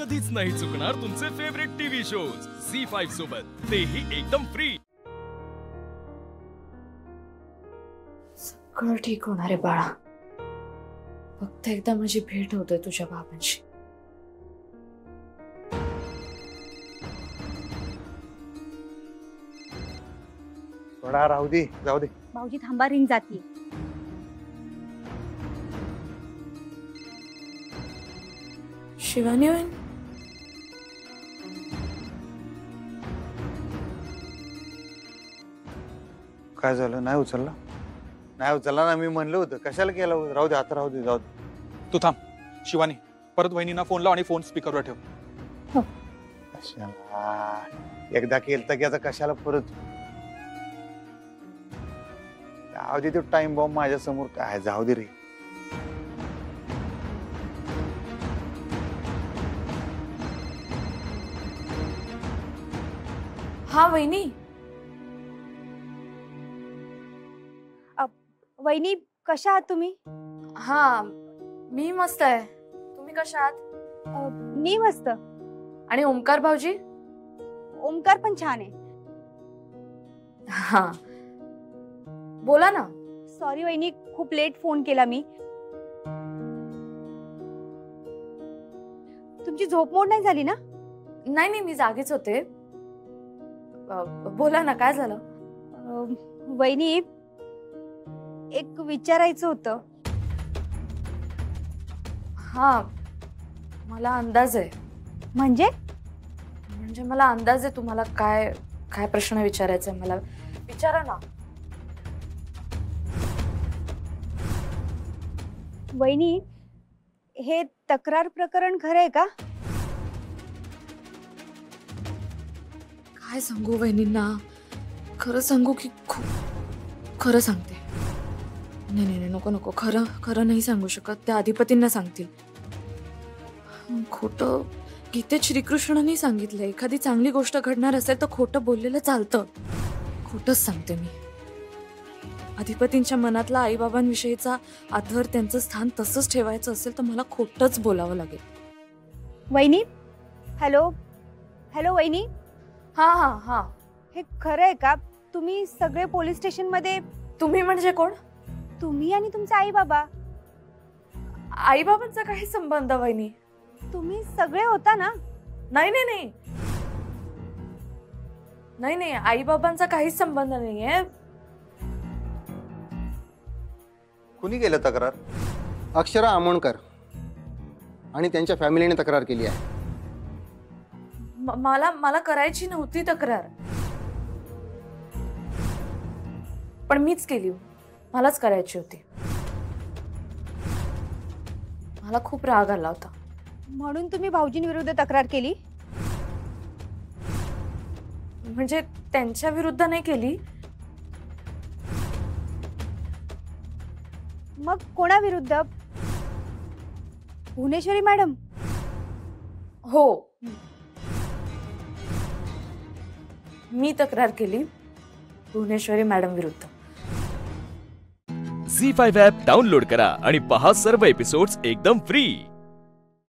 कधीच नाही चुकणार तुमचे फेवरेट टीव्ही शोज झी5 सोबत, तेही एकदम फ्री। सगळं ठीक होणार आहे बाळा, फक्त एकदा माझी भेट होते तुझ्या बाबांशी। थोडा राहू दे, जाऊ दे। भाऊजी थांबा, रिंग जाती। शिवानी वहिनी, काय झालं? नाही उचलला? नाही उचलला ना, मी म्हणलं होतं कशाला केलं। राहू दे आता, राहू दे, जाऊ दे। तू थांब शिवानी, परत वहिनींना फोन लाव आणि फोन स्पीकरवर ठेव। कशाला एकदा केलं तर याचा कशाला परत? जाऊ दे, तो टाइम बॉम्ब माझ्या समोर काय, जाऊ दे रे। हा वहिनी। वहिनी कशा आहात तुम्ही? हा मी मस्त आहे, तुम्ही कशा आहात? मी मस्त। आणि ओमकार भाऊजी? ओमकार पण छान आहे। हा बोला ना। सॉरी वहिनी, खूप लेट फोन केला मी। तुमची झोप मोड नाही झाली ना? नाही नाही, मी जागीच होते। बोला ना, काय झालं? वहिनी एक विचारायचं होतं। हा मला अंदाज आहे। म्हणजे मला अंदाज आहे तुम्हाला काय काय प्रश्न विचारायचा आहे, मला विचारा ना। वहिनी हे तक्रार प्रकरण खरं आहे का? काय सांगू वहिनींना, खरं सांगू की खूप खरं सांगते? नाही नाही नाही, नको नको, खरं खरं नाही सांगू शकत, त्या अधिपतींना सांगतील। खोटं गीतेत श्रीकृष्णांनी सांगितलंय, एखादी चांगली गोष्ट घडणार असेल तर खोटं बोललेलं चालतं। खोटंच सांगते मी। अधिपतींच्या मनातला आईबाबांविषयीचा आदर, त्यांचं स्थान तसंच ठेवायचं असेल तर मला खोटंच बोलावं लागेल। वहिनी हॅलो हॅलो वहिनी। हा हा हा, हे खरं आहे का? तुम्ही सगळे पोलीस स्टेशन मध्ये? तुम्ही म्हणजे कोण? तुम्ही आणि तुमचे आई बाबा। आई बाबांचा काही संबंध वहिनी? तुम्ही सगळे होता ना? नाही नाही नाही नाही नाही, आई बाबांचा काहीच संबंध नाहीये। कुणी केलं तक्रार? अक्षरा आमोणकर आणि त्यांच्या फॅमिलीने तक्रार केली आहे। मला मला करायची नव्हती तक्रार, पण मीच केली, मलाच करायची होती। मला खूप राग आला होता, म्हणून तुम्ही भाऊजींविरुद्ध तक्रार केली? म्हणजे त्यांच्या विरुद्ध नाही केली। मग कोणाविरुद्ध? भुवनेश्वरी मॅडम? हो, मी तक्रार केली भुवनेश्वरी मॅडम विरुद्ध। झी5 ॲप डाउनलोड करा आणि पहा सर्व एपिसोड्स एकदम फ्री।